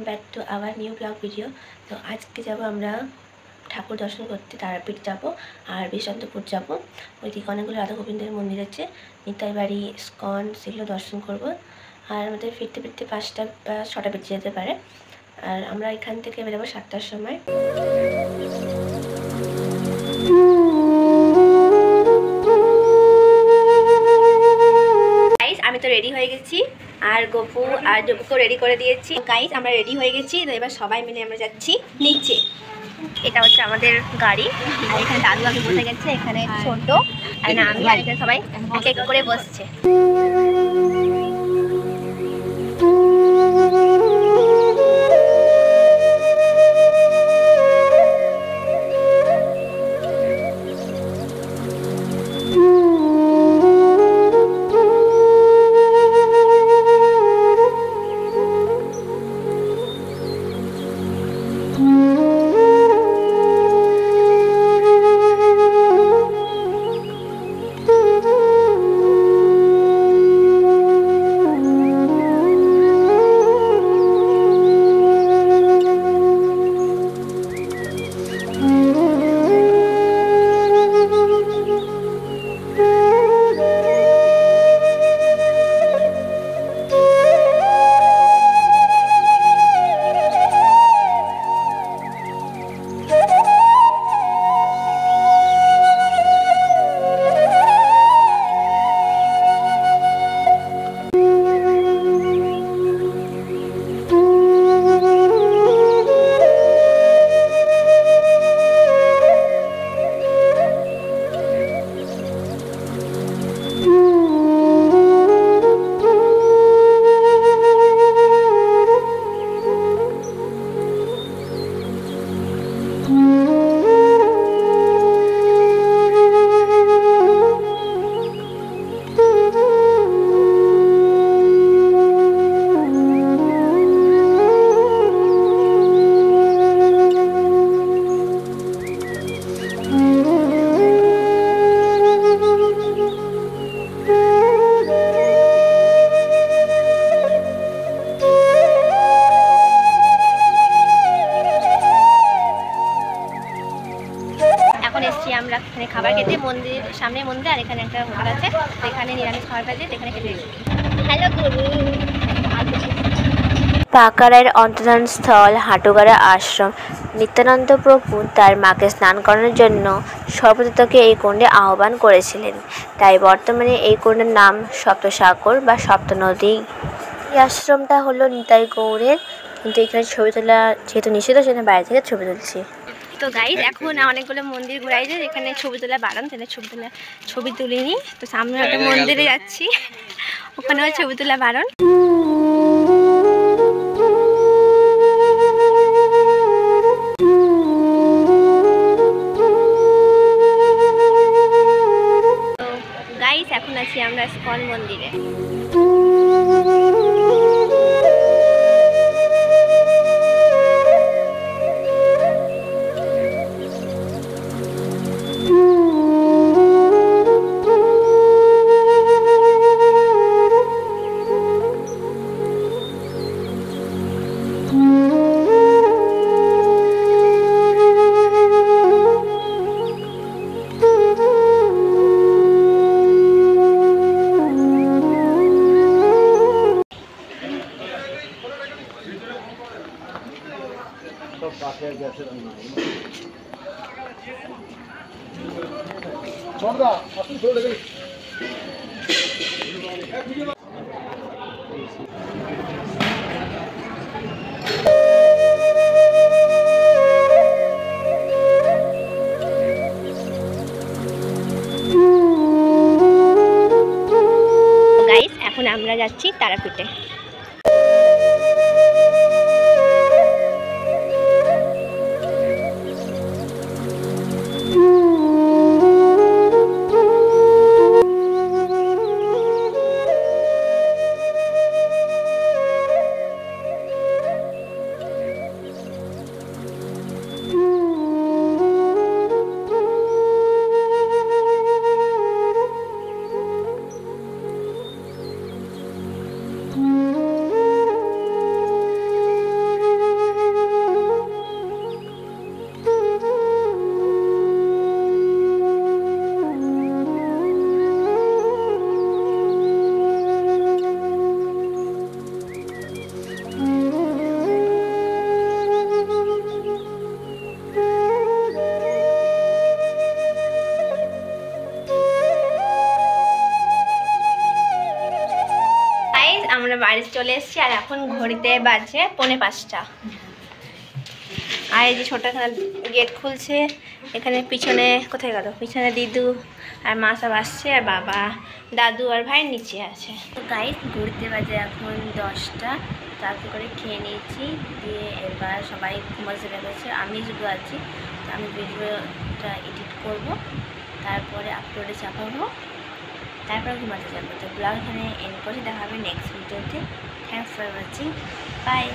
Back to our new blog video. তো আজকে যাব আমরা ঠাকুর দর্শন করতে, তারাপীঠ যাব আর বিশ্বন্তপুর যাব। ওইদিকে অনেকগুলো রাধা গোবিন্দের মন্দির আছে, নিতাই বাড়ি, স্কন, সেগুলো দর্শন করব। আর আমাদের ফিরতে ফিরতে 5টা বা 6টা বেজে যেতে পারে। আর আমরা এখান থেকে বেরোবো 7টার সময়। আমি তো রেডি হয়ে গেছি আর গপু আর ডুবুকেও রেডি করে দিয়েছি। গাইস আমরা রেডি হয়ে গেছি, তো এবার সবাই মিলে আমরা যাচ্ছি নিচে। এটা হচ্ছে আমাদের গাড়ি আর এখানে দাদু আগে বসে গেছে, এখানে ছোট আর না আমি আর এখানে সবাই এক এক করে বসছে। আমরা এখানে খাবার খেতে, মন্দির সামনে মন্দির আর এখানে একটা হোটেল আছে, তো এখানে নিরামিষ খাবার পাওয়া যায়, তো এখানে খেতে এসেছি। হ্যালো গুরু। পাকারায়ের অন্তর্ধান স্থল হাটুগাড়া আশ্রম। নিত্যানন্দ প্রভু তার মাকে স্নান করানোর জন্য সর্বতকে এই কুণ্ডে আহ্বান করেছিলেন, তাই বর্তমানে এই কুণ্ডের নাম সপ্তসাগর বা সপ্তনদী। এই আশ্রমটা হলো নিতাই গৌড়ের, কিন্তু এখানে ছবি তোলা যেহেতু নিষিদ্ধ সেখানে বাইরে থেকে ছবি তুলছি। তো গাইজ এখন অনেকগুলো মন্দির ঘুরাই যায়, এখানে ছবি তোলা বারণ, তাহলে ছবি তুলিনি। তো সামনে একটা মন্দিরে যাচ্ছি, ওখানেও ছবি তোলা বারণ। তো গাইজ এখন আছি আমরা স্কন মন্দিরে। এখন আমরা যাচ্ছি তারাপীঠে। Mm-hmm. আমরা বাইরে চলে এসেছি আর এখন ঘড়িতে বাজে 4:45। আর এই যে ছোটো এখানে গেট খুলছে, এখানে পিছনে কোথায় গেল, পিছনে দিদু আর মা সব আসছে, আর বাবা দাদু আর ভাই নিচে আছে। তো গাইস ঘুরতে বাজে এখন 10টা, তারপর করে খেয়ে নিয়েছি, দিয়ে এবার সবাই ঘুমাতে লেগেছে, আমি শুধু আছি। তো আমি ভিডিওটা এডিট করব, তারপরে আপলোডে চাপাবো, তারপর ঘুমাতে যাবো। তো ব্লগ এখানে এন্ড করে দেখা হবে নেক্সট ভিডিওতে। Thanks for watching, by.